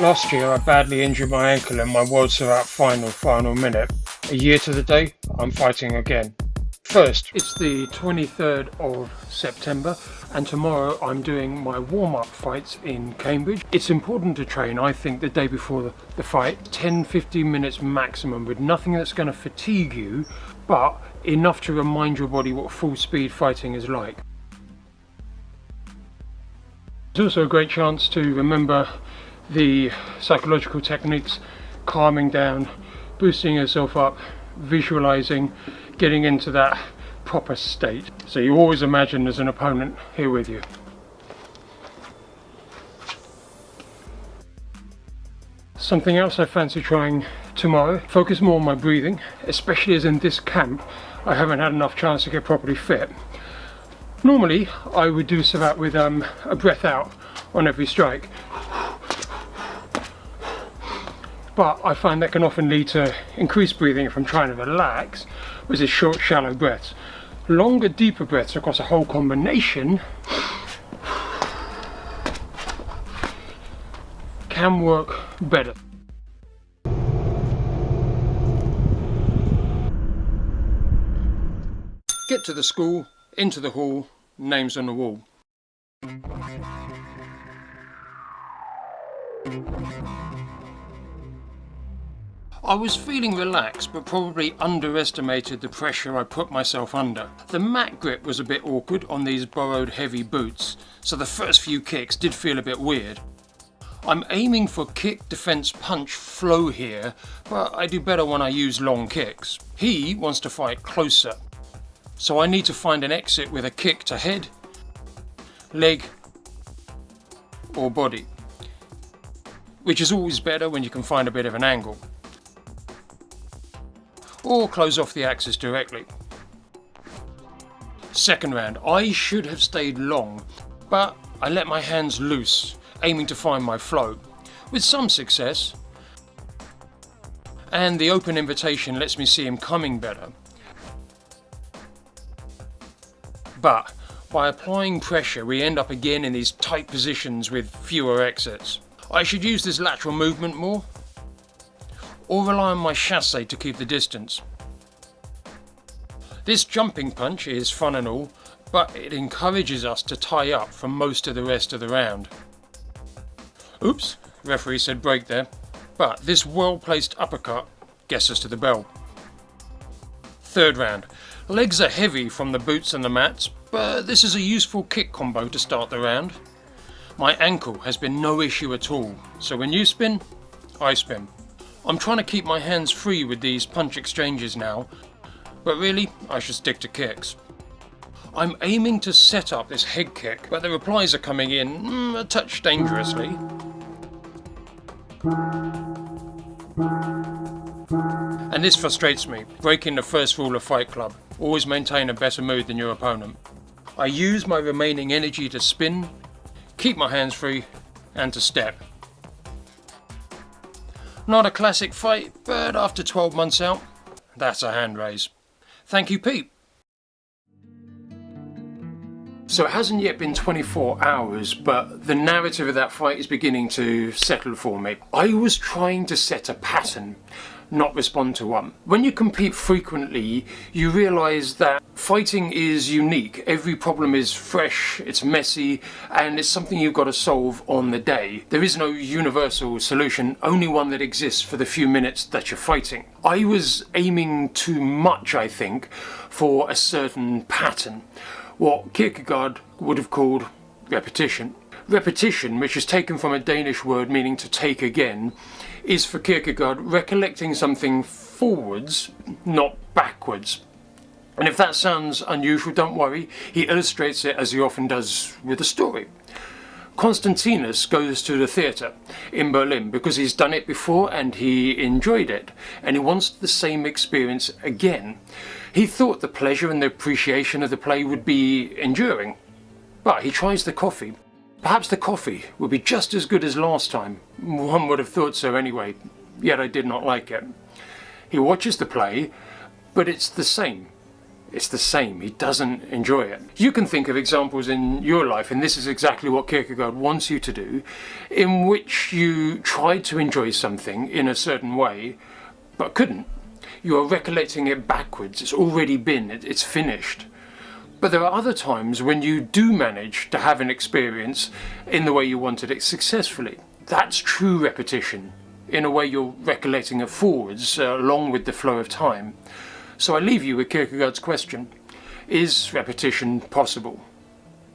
Last year I badly injured my ankle in my World Savate final minute. A year to the day, I'm fighting again. First, it's the 23rd of September and tomorrow I'm doing my warm-up fights in Cambridge. It's important to train, I think, the day before the fight, 10-15 minutes maximum, with nothing that's going to fatigue you, but enough to remind your body what full speed fighting is like. It's also a great chance to remember the psychological techniques, calming down, boosting yourself up, visualizing, getting into that proper state. So you always imagine there's an opponent here with you. Something else I fancy trying tomorrow, focus more on my breathing, especially as in this camp I haven't had enough chance to get properly fit. Normally I would do Savate with a breath out on every strike, but I find that can often lead to increased breathing if I'm trying to relax, which is short, shallow breaths. Longer, deeper breaths across a whole combination can work better. Get to the school, into the hall, names on the wall. I was feeling relaxed, but probably underestimated the pressure I put myself under. The mat grip was a bit awkward on these borrowed heavy boots, so the first few kicks did feel a bit weird. I'm aiming for kick, defense, punch flow here, but I do better when I use long kicks. He wants to fight closer, so I need to find an exit with a kick to head, leg, or body, which is always better when you can find a bit of an angle, or close off the axis directly. Second round, I should have stayed long, but I let my hands loose, aiming to find my flow, with some success, and the open invitation lets me see him coming better. But by applying pressure, we end up again in these tight positions with fewer exits. I should use this lateral movement more, or rely on my chassé to keep the distance. This jumping punch is fun and all, but it encourages us to tie up for most of the rest of the round. Oops, referee said break there, but this well-placed uppercut gets us to the bell. Third round, legs are heavy from the boots and the mats, but this is a useful kick combo to start the round. My ankle has been no issue at all, so when you spin, I spin. I'm trying to keep my hands free with these punch exchanges now, but really I should stick to kicks. I'm aiming to set up this head kick, but the replies are coming in a touch dangerously. And this frustrates me, breaking the first rule of Fight Club: always maintain a better mood than your opponent. I use my remaining energy to spin, keep my hands free, and to step. Not a classic fight, but after 12 months out, that's a hand raise. Thank you, Pete. So it hasn't yet been 24 hours, but the narrative of that fight is beginning to settle for me. I was trying to set a pattern, not respond to one. When you compete frequently, you realise that fighting is unique. Every problem is fresh, it's messy, and it's something you've got to solve on the day. There is no universal solution, only one that exists for the few minutes that you're fighting. I was aiming too much, I think, for a certain pattern. What Kierkegaard would have called repetition. Repetition, which is taken from a Danish word meaning to take again, is for Kierkegaard recollecting something forwards, not backwards. And if that sounds unusual, don't worry, he illustrates it as he often does with a story. Constantinus goes to the theatre in Berlin because he's done it before and he enjoyed it, and he wants the same experience again. He thought the pleasure and the appreciation of the play would be enduring, but he tries the coffee. Perhaps the coffee would be just as good as last time. One would have thought so anyway, yet I did not like it. He watches the play, but it's the same. It's the same. He doesn't enjoy it. You can think of examples in your life, and this is exactly what Kierkegaard wants you to do, in which you tried to enjoy something in a certain way, but couldn't. You are recollecting it backwards. It's already been. It's finished. But there are other times when you do manage to have an experience in the way you wanted it successfully. That's true repetition. In a way, you're recollecting it forwards, along with the flow of time. So I leave you with Kierkegaard's question: is repetition possible?